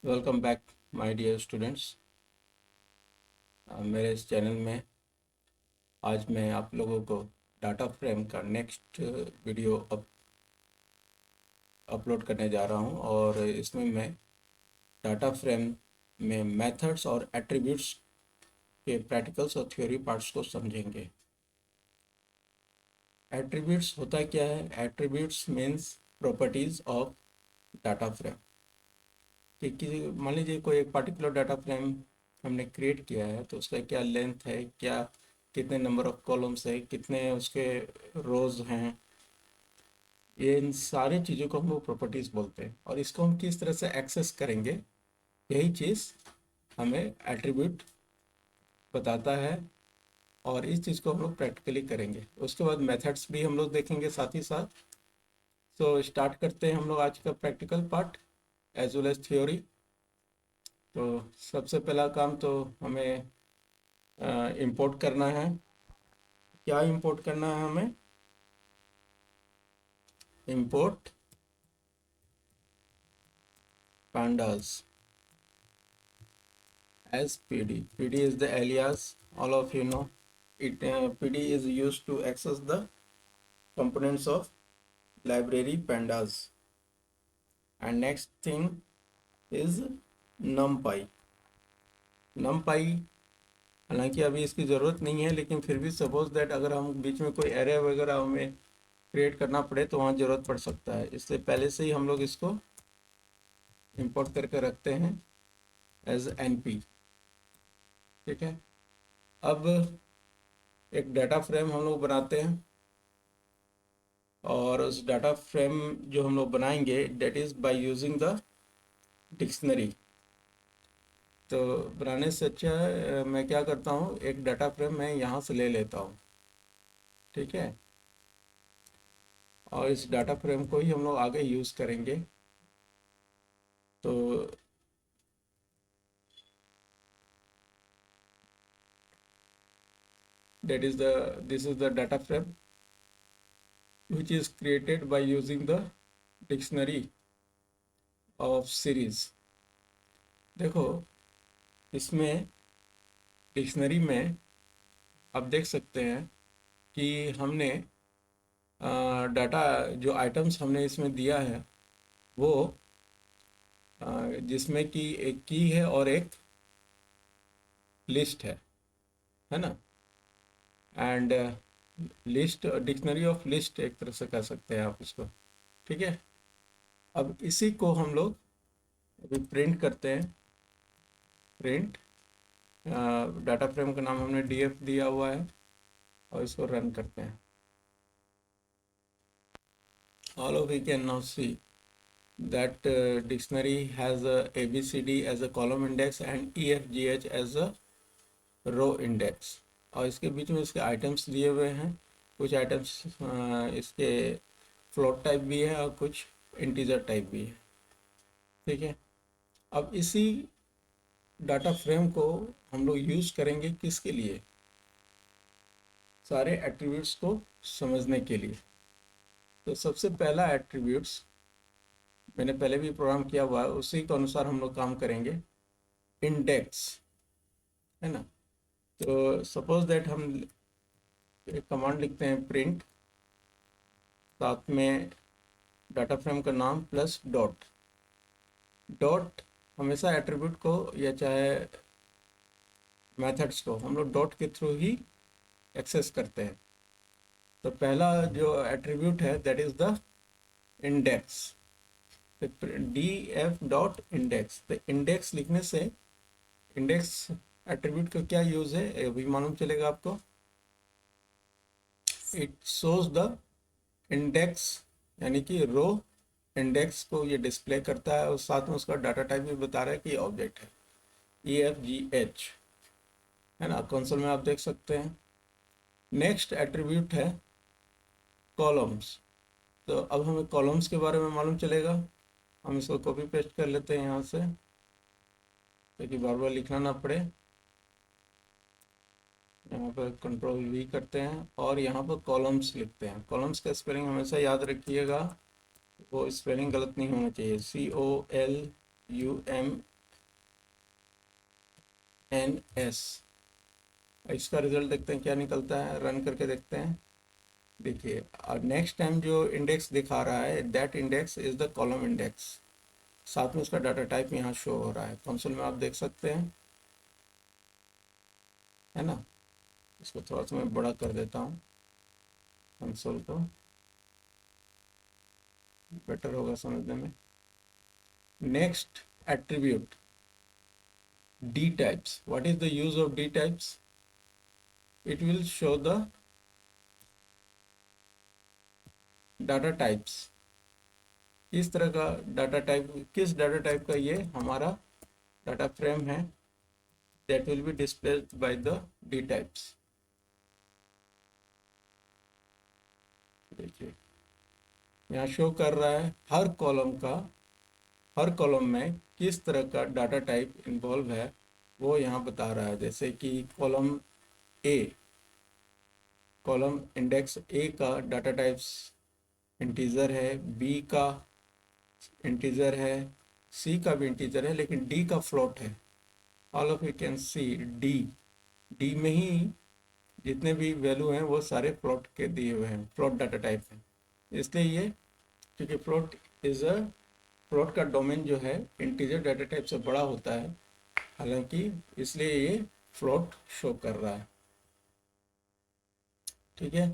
Welcome back my dear students. मेरे इस channel में आज मैं आप लोगों को डाटा फ्रेम का नेक्स्ट वीडियो अपलोड करने जा रहा हूं और इसमें मैं डाटा फ्रेम में मेथड्स और एट्रीब्यूट्स के प्रैक्टिकल्स और थ्योरी पार्ट्स को समझेंगे। एट्रीब्यूट्स होता क्या है? Attributes means properties of data frame. कि मान लीजिए कोई एक पर्टिकुलर डाटा फ्रेम हमने क्रिएट किया है, तो उसका क्या लेंथ है, क्या कितने नंबर ऑफ कॉलम्स है, कितने उसके रोज हैं, ये इन सारी चीज़ों को हम लोग प्रॉपर्टीज़ बोलते हैं। और इसको हम किस तरह से एक्सेस करेंगे, यही चीज़ हमें एट्रीब्यूट बताता है और इस चीज़ को हम लोग प्रैक्टिकली करेंगे। उसके बाद मेथड्स भी हम लोग देखेंगे साथ ही साथ। तो स्टार्ट करते हैं हम लोग आज का practical part as well as theory. तो सबसे पहला काम तो हमें इंपोर्ट करना है। क्या इंपोर्ट करना है हमें? Import pandas as pd. Pd is the alias, all of you know it. Pd is used to access the components of library pandas. And next thing is numpy. numpy हालांकि अभी इसकी ज़रूरत नहीं है, लेकिन फिर भी सपोज दैट अगर हम बीच में कोई एरे वगैरह हमें क्रिएट करना पड़े तो वहाँ ज़रूरत पड़ सकता है, इसलिए पहले से ही हम लोग इसको इंपोर्ट करके रखते हैं एज np। ठीक है। अब एक डाटा फ्रेम हम लोग बनाते हैं और उस डाटा फ्रेम जो हम लोग बनाएंगे that is by using the dictionary. तो बनाने से अच्छा है मैं क्या करता हूँ, एक डाटा फ्रेम मैं यहाँ से ले लेता हूँ। ठीक है। और इस डाटा फ्रेम को ही हम लोग आगे यूज़ करेंगे। तो that is the this is the data frame which is created by using the dictionary of series। देखो इसमें डिक्शनरी में आप देख सकते हैं कि हमने डाटा जो आइटम्स हमने इसमें दिया है वो जिसमें कि एक की है और एक लिस्ट है ना। And list, dictionary of list एक तरह से कह सकते हैं आप इसको। ठीक है। अब इसी को हम लोग अभी प्रिंट करते हैं। प्रिंट डाटा फ्रेम का नाम हमने df दिया हुआ है और इसको रन करते हैं। All of you can now see that dictionary has a ABCD as a column index and EFGH as a row index। और इसके बीच में इसके आइटम्स दिए हुए हैं। कुछ आइटम्स इसके फ्लोट टाइप भी है और कुछ इंटीजर टाइप भी है। ठीक है। अब इसी डाटा फ्रेम को हम लोग यूज़ करेंगे किसके लिए? सारे एट्रीब्यूट्स को समझने के लिए। तो सबसे पहला एट्रीब्यूट्स मैंने पहले भी प्रोग्राम किया हुआ है, उसी के अनुसार हम लोग काम करेंगे। इंडेक्स है ना। तो सपोज दैट हम एक कमांड लिखते हैं प्रिंट, साथ में डाटा फ्रेम का नाम प्लस डॉट। डॉट हमेशा एट्रीब्यूट को या चाहे मेथड्स को हम लोग डॉट के थ्रू ही एक्सेस करते हैं। तो पहला जो एट्रीब्यूट है that is the index. df dot index. तो इंडेक्स लिखने से इंडेक्स एट्रीब्यूट का क्या यूज है अभी मालूम चलेगा आपको। इट शोज द इंडेक्स, यानी कि रो इंडेक्स को ये डिस्प्ले करता है और साथ में उसका डाटा टाइप भी बता रहा है कि ऑब्जेक्ट है EFGH है ना। कंसोल में आप देख सकते हैं। नेक्स्ट एट्रीब्यूट है कॉलम्स। तो अब हमें कॉलम्स के बारे में मालूम चलेगा। हम इसको कॉपी पेस्ट कर लेते हैं यहाँ से ताकि बार बार लिखना ना पड़े। यहाँ पर कंट्रोल V करते हैं और यहाँ पर कॉलम्स लिखते हैं। कॉलम्स का स्पेलिंग हमेशा याद रखिएगा, वो स्पेलिंग गलत नहीं होना चाहिए। COLUMNS N S. इसका रिजल्ट देखते हैं क्या निकलता है, रन करके देखते हैं। देखिए, और नेक्स्ट टाइम जो इंडेक्स दिखा रहा है that index is the column index, साथ में उसका डाटा टाइप यहाँ शो हो रहा है, कंसोल में आप देख सकते हैं, है ना। इसको थोड़ा सा मैं बड़ा कर देता हूँ, कंसोल को, बेटर होगा समझने में। Next attribute d types. What is the use of d types? It will show the data types. किस तरह का डाटा टाइप, किस डाटा टाइप का ये हमारा डाटा फ्रेम है, that will be displayed by the d types. देखिए यहाँ शो कर रहा है हर कॉलम का, हर कॉलम में किस तरह का डाटा टाइप इन्वॉल्व है वो यहाँ बता रहा है। जैसे कि कॉलम ए, कॉलम इंडेक्स ए का डाटा टाइप्स इंटीजर है, बी का इंटीजर है, सी का भी इंटीजर है, लेकिन डी का फ्लोट है। All of you can see D, D में ही जितने भी वैल्यू हैं वो सारे फ्लोट के दिए हुए हैं, फ्लोट डाटा टाइप है। इसलिए ये, क्योंकि फ्लोट इज अ, फ्लोट का डोमेन जो है इंटीजर डाटा टाइप से बड़ा होता है, हालांकि इसलिए ये फ्लोट शो कर रहा है। ठीक है,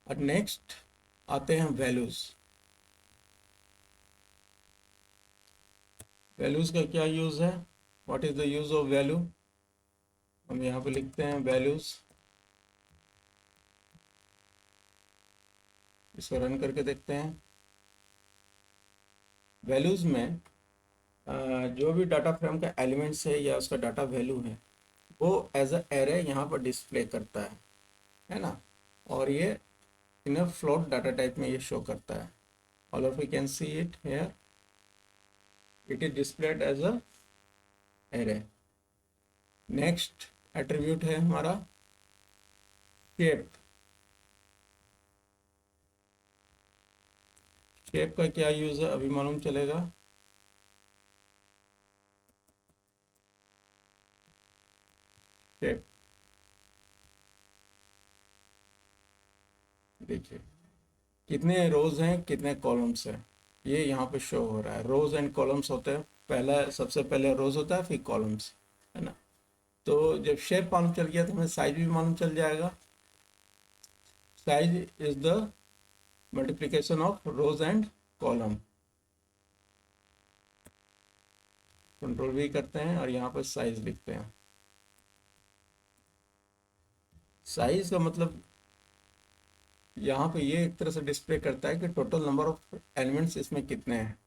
और नेक्स्ट आते हैं वैल्यूज। वैल्यूज का क्या यूज है, what is the use of value, हम यहाँ पे लिखते हैं वैल्यूज। इसको रन करके देखते हैं। वैल्यूज में जो भी डाटा फ्रेम का एलिमेंट्स है या उसका डाटा वैल्यू है वो एज अ एरे यहाँ पर डिस्प्ले करता है ना। और ये in a float data type में ये शो करता है। All of you can see it here, it is displayed as a array. Next attribute है हमारा शेप। शेप का क्या यूज है अभी मालूम चलेगा। शेप देखिए कितने रोज हैं कितने कॉलम्स हैं, ये यहाँ पे शो हो रहा है। रोज एंड कॉलम्स होते हैं, पहला सबसे पहले रोज होता है फिर कॉलम्स, है ना। तो जब शेप मालूम चल गया तो हमें साइज भी मालूम चल जाएगा। Size is the multiplication of rose and column. Control भी करते हैं और यहाँ पर साइज लिखते हैं। साइज का मतलब यहाँ पे ये एक तरह से डिस्प्ले करता है कि टोटल नंबर ऑफ एलिमेंट्स इसमें कितने हैं।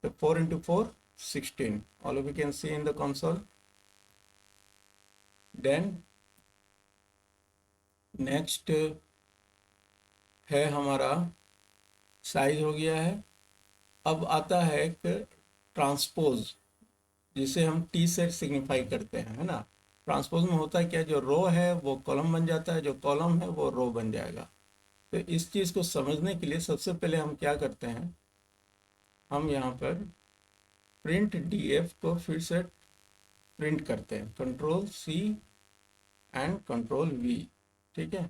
तो 4 into 4 16, all of you can see in the console. Then next है हमारा साइज हो गया है। अब आता है एक ट्रांसपोज, जिसे हम टी से सिग्निफाई करते हैं, है ना। ट्रांसपोज में होता है क्या, जो रो है वो कॉलम बन जाता है, जो कॉलम है वो रो बन जाएगा। तो इस चीज़ को समझने के लिए सबसे पहले हम क्या करते हैं, हम यहाँ पर प्रिंट डीएफ को फिर से प्रिंट करते हैं, control C and control V, ठीक है।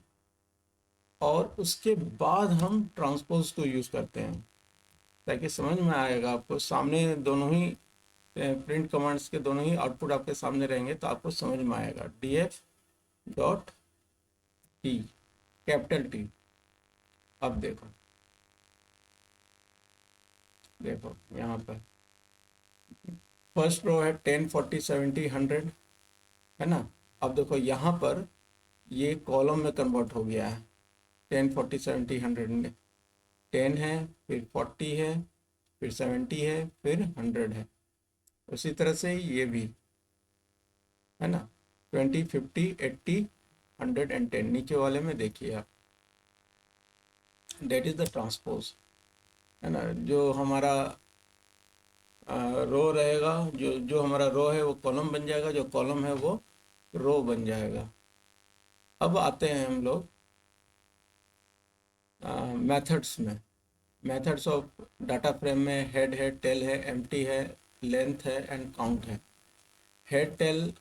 और उसके बाद हम ट्रांसपोज को यूज़ करते हैं, ताकि समझ में आएगा आपको। सामने दोनों ही प्रिंट कमांड्स के दोनों ही आउटपुट आपके सामने रहेंगे तो आपको समझ में आएगा। D F dot T, capital T. अब देखो, देखो यहाँ पर फर्स्ट रो है 10 40 70 100, है ना। अब देखो यहाँ पर ये कॉलम में कन्वर्ट हो गया है। 10 40 70 100 में 10 है, फिर 40 है, फिर 70 है, फिर 100 है। उसी तरह से ये भी, है ना। 20 50 80 100 एंड 10, नीचे वाले में देखिए आप, डेट इज द ट्रांसपोज, है ना। जो हमारा रो रहेगा, जो जो हमारा रो है वो कॉलम बन जाएगा, जो कॉलम है वो रो बन जाएगा। अब आते हैं हम लोग मेथड्स में। मेथड्स ऑफ डाटा फ्रेम में हेड है, टेल है, एम्प्टी है, लेंथ है एंड काउंट है। हेड टेल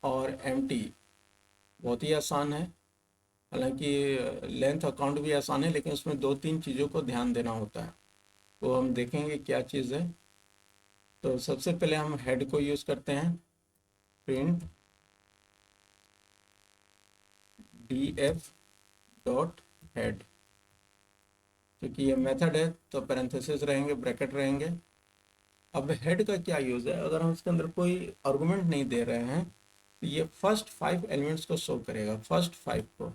और एम्प्टी बहुत ही आसान है। हालांकि लेंथ अकाउंट भी आसान है, लेकिन उसमें दो तीन चीज़ों को ध्यान देना होता है, तो हम देखेंगे क्या चीज़ है। तो सबसे पहले हम हेड को यूज़ करते हैं, प्रिंट df डॉट हेड। क्योंकि ये मेथड है तो पैरेंथेसिस रहेंगे, ब्रैकेट रहेंगे। अब हेड का क्या यूज़ है, अगर हम इसके अंदर कोई आर्गुमेंट नहीं दे रहे हैं तो ये फर्स्ट 5 एलिमेंट्स को शो करेगा, फर्स्ट 5 को।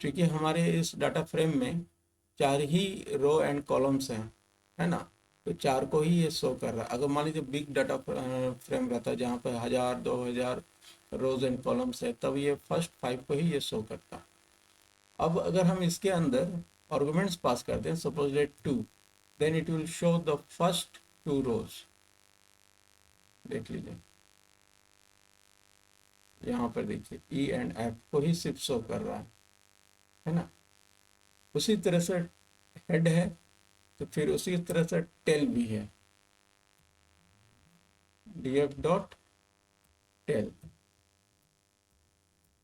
क्योंकि हमारे इस डाटा फ्रेम में 4 ही रो एंड कॉलम्स हैं, है ना, तो 4 को ही ये शो कर रहा है। अगर मान लीजिए बिग डाटा फ्रेम रहता है जहाँ पर 1000 2000 रोज एंड कॉलम्स है, तब ये फर्स्ट 5 को ही ये शो करता है। अब अगर हम इसके अंदर आर्गुमेंट्स पास करते हैं, suppose let 2, then it will show the first 2 rows. देख लीजिए यहाँ पर, देखिए ई एंड एफ को ही सिर्फ शो कर रहा है ना। उसी तरह से हेड है, तो फिर उसी तरह से टेल भी है, df dot tail,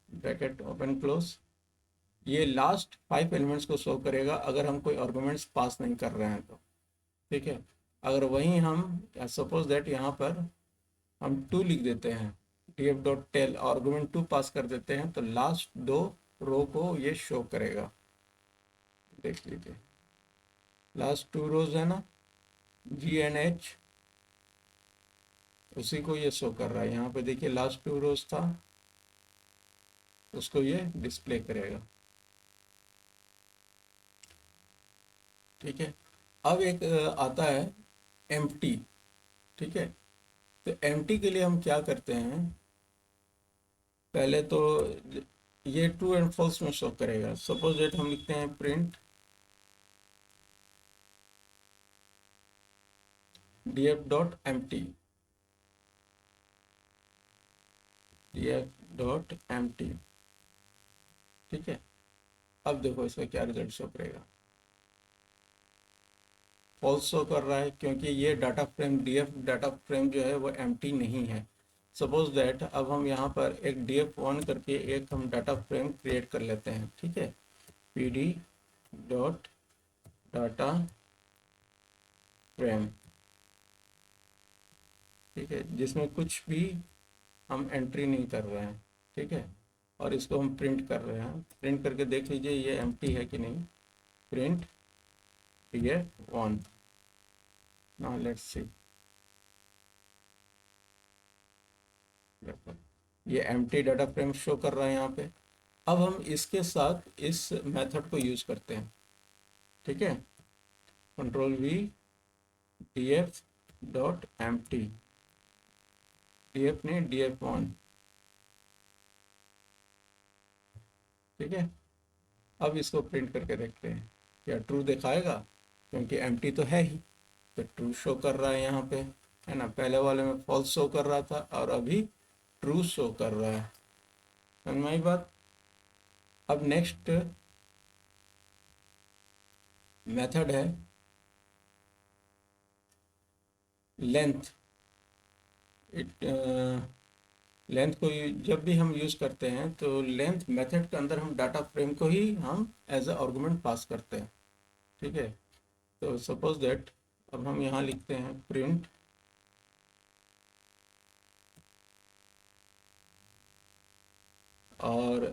bracket open close. ये लास्ट 5 एलिमेंट्स को शो करेगा अगर हम कोई आर्गुमेंट्स पास नहीं कर रहे हैं तो, ठीक है। अगर वहीं हम सपोज दैट यहाँ पर हम 2 लिख देते हैं, df डॉट टेल, आर्गुमेंट 2 पास कर देते हैं, तो लास्ट 2 रो को ये शो करेगा। देख लीजिए लास्ट 2 रोज है ना, जी एन एच, उसी को ये शो कर रहा है। यहाँ पे देखिए लास्ट 2 रोज था, उसको ये डिस्प्ले करेगा, ठीक है। अब एक आता है एम्प्टी, ठीक है। तो एम्प्टी के लिए हम क्या करते हैं, पहले तो ये ट्रू एंड फॉल्स में शो करेगा। सपोज डेट हम लिखते हैं print df dot empty, df dot empty, ठीक है। अब देखो इसका क्या रिजल्ट शो करेगा, फॉल्स शो कर रहा है, क्योंकि ये data frame df data frame जो है वो एम्प्टी नहीं है। सपोज दैट अब हम यहाँ पर एक df1 करके एक हम डाटा फ्रेम क्रिएट कर लेते हैं, ठीक है। pd डॉट डाटा फ्रेम, ठीक है, जिसमें कुछ भी हम एंट्री नहीं कर रहे हैं, ठीक है। और इसको हम प्रिंट कर रहे हैं, प्रिंट करके देख लीजिए ये एम्प्टी है कि नहीं। Print df1, now let's see, ये एम्प्टी डाटा फ्रेम शो कर रहा है यहाँ पे। अब हम इसके साथ इस मेथड को यूज करते हैं, ठीक है। Control we, df dot empty, df नहीं df1, ठीक है। अब इसको प्रिंट करके देखते हैं क्या ट्रू दिखाएगा, क्योंकि एम्प्टी तो है ही, तो ट्रू शो कर रहा है यहाँ पे, है ना। पहले वाले में फॉल्स शो कर रहा था और अभी ट्रू शो कर रहा है, समझ में आई बात। अब नेक्स्ट मेथड है लेंथ। इट लेंथ को जब भी हम यूज़ करते हैं तो लेंथ मेथड के अंदर हम डाटा फ्रेम को ही हम एज अ आर्गुमेंट पास करते हैं, ठीक है। तो सपोज दैट अब हम यहाँ लिखते हैं प्रिंट और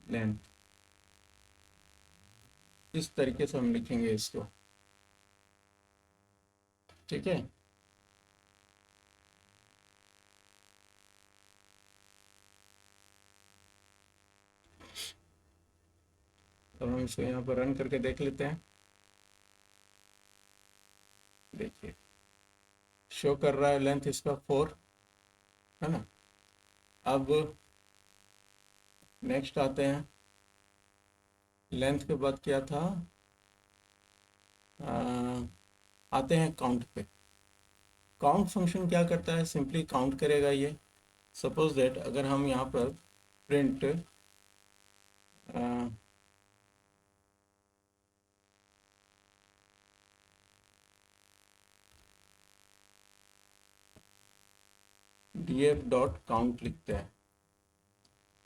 लेंथ, इस तरीके से हम लिखेंगे इसको, ठीक है। तो हम इसको यहाँ पर रन करके देख लेते हैं। देखिए शो कर रहा है लेंथ इसका 4, है ना। अब नेक्स्ट आते हैं, लेंथ के बाद क्या था, आते हैं काउंट पे। काउंट फंक्शन क्या करता है, सिंपली काउंट करेगा ये। सपोज दैट अगर हम यहाँ पर प्रिंट df डॉट काउंट लिखते हैं,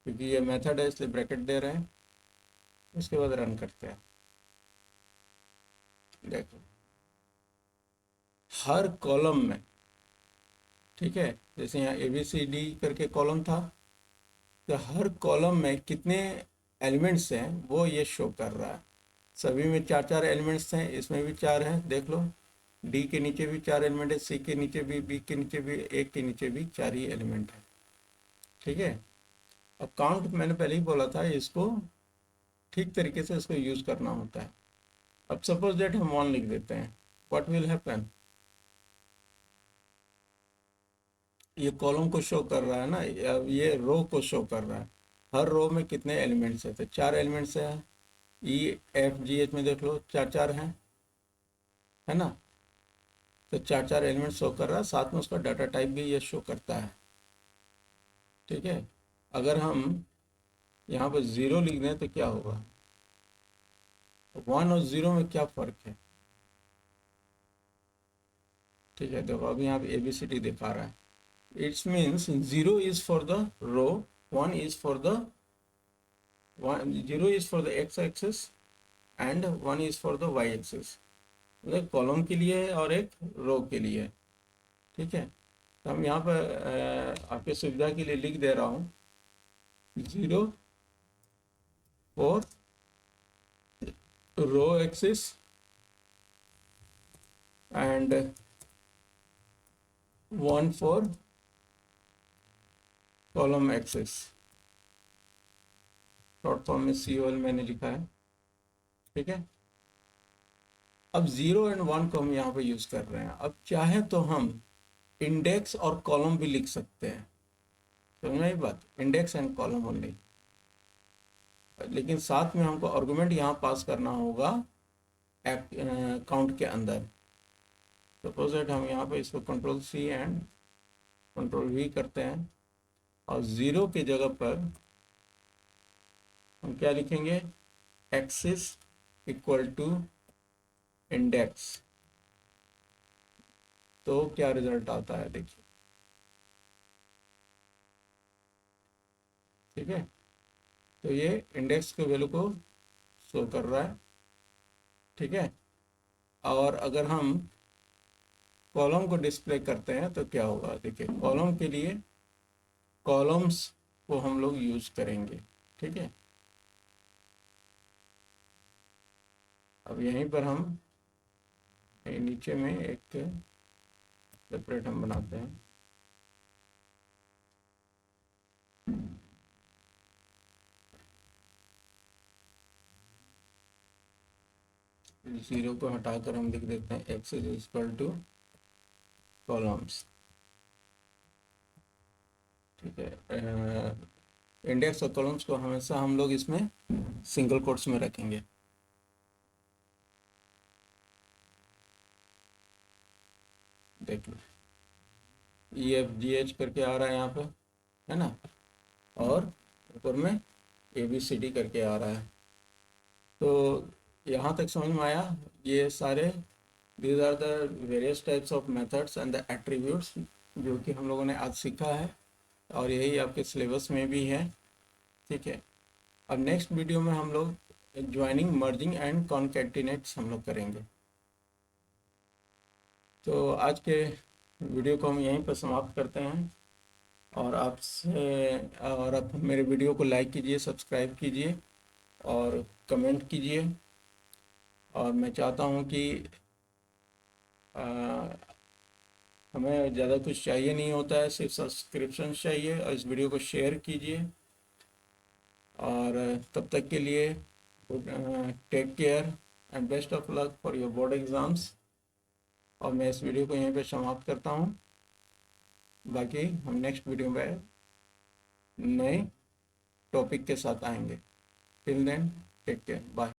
क्योंकि ये मेथड है इसलिए ब्रैकेट दे रहे हैं। उसके बाद रन करते हैं। देखो हर कॉलम में, ठीक है, जैसे यहाँ ए बी सी डी करके कॉलम था, तो हर कॉलम में कितने एलिमेंट्स हैं वो ये शो कर रहा है। सभी में चार चार एलिमेंट्स हैं, इसमें भी चार हैं, देख लो। डी के नीचे भी चार एलिमेंट है, सी के नीचे भी, बी के नीचे भी, ए के नीचे भी चार ही एलिमेंट है। ठीक है। अब काउंट मैंने पहले ही बोला था, इसको ठीक तरीके से इसको यूज करना होता है। अब सपोज दैट हम 1 लिख देते हैं, व्हाट विल हैपन, ये कॉलम को शो कर रहा है ना, ये रो को शो कर रहा है। हर रो में कितने एलिमेंट्स है, तो चार एलिमेंट्स है। ई एफ जी एच में देख लो चार चार हैं, है ना। तो चार चार एलिमेंट शो कर रहा है, साथ में उसका डाटा टाइप भी ये शो करता है। ठीक है। अगर हम यहाँ पर 0 लिख दें तो क्या होगा, 1 और 0 में क्या फ़र्क है। ठीक है, देखो अभी यहाँ पे ए बी सी डी दिखा रहा है। It's means 0 is for the row, 1 is for the 0 is for the X axis and 1 is for the Y axis. मतलब कॉलम के लिए है और एक रो के लिए है। ठीक है। तो हम यहाँ पर आपके सुविधा के लिए लिख दे रहा हूँ 0 for row axis and 1 for column axis. Short form में COL मैंने लिखा है। ठीक है। अब 0 एंड 1 को हम यहाँ पे यूज कर रहे हैं। अब चाहे तो हम इंडेक्स और कॉलम भी लिख सकते हैं, समझ ये बात, इंडेक्स एंड कॉलम ओनली। लेकिन साथ में हमको आर्गुमेंट यहाँ पास करना होगा काउंट के अंदर। सपोज दैट हम यहाँ पे इसको Ctrl+C एंड Ctrl+V करते हैं, और 0 की जगह पर हम क्या लिखेंगे, एक्सिस इक्वल टू इंडेक्स। तो क्या रिजल्ट आता है देखिए। ठीक है। तो ये इंडेक्स के वैल्यू को शो कर रहा है। ठीक है। और अगर हम कॉलम को डिस्प्ले करते हैं तो क्या होगा, देखिए कॉलम के लिए कॉलम्स को हम लोग यूज करेंगे। ठीक है। अब यहीं पर हम नीचे में एक सेपरेट हम बनाते हैं। जीरो को हटाकर हम लिख देते हैं x is equal two columns. ठीक है। इंडेक्स और कॉलम्स को हमेशा हम लोग इसमें सिंगल कोट्स में रखेंगे। देख लो EFGH करके आ रहा है यहाँ पे, है ना, और ऊपर में ABCD करके आ रहा है। तो यहाँ तक समझ में आया। ये सारे these are the various types of methods and the attributes जो कि हम लोगों ने आज सीखा है, और यही आपके सिलेबस में भी है। ठीक है। अब नेक्स्ट वीडियो में हम लोग ज्वाइनिंग, मर्जिंग एंड कॉन्कैटिनेट्स हम लोग करेंगे। तो आज के वीडियो को हम यहीं पर समाप्त करते हैं, और आप मेरे वीडियो को लाइक कीजिए, सब्सक्राइब कीजिए और कमेंट कीजिए। और मैं चाहता हूँ कि आ, हमें ज़्यादा कुछ चाहिए नहीं होता है, सिर्फ सब्सक्रिप्शन चाहिए, और इस वीडियो को शेयर कीजिए। और तब तक के लिए take care and best of luck for your board exams. और मैं इस वीडियो को यहीं पे समाप्त करता हूँ। बाकी हम नेक्स्ट वीडियो में नए टॉपिक के साथ आएंगे। Till then take care, bye.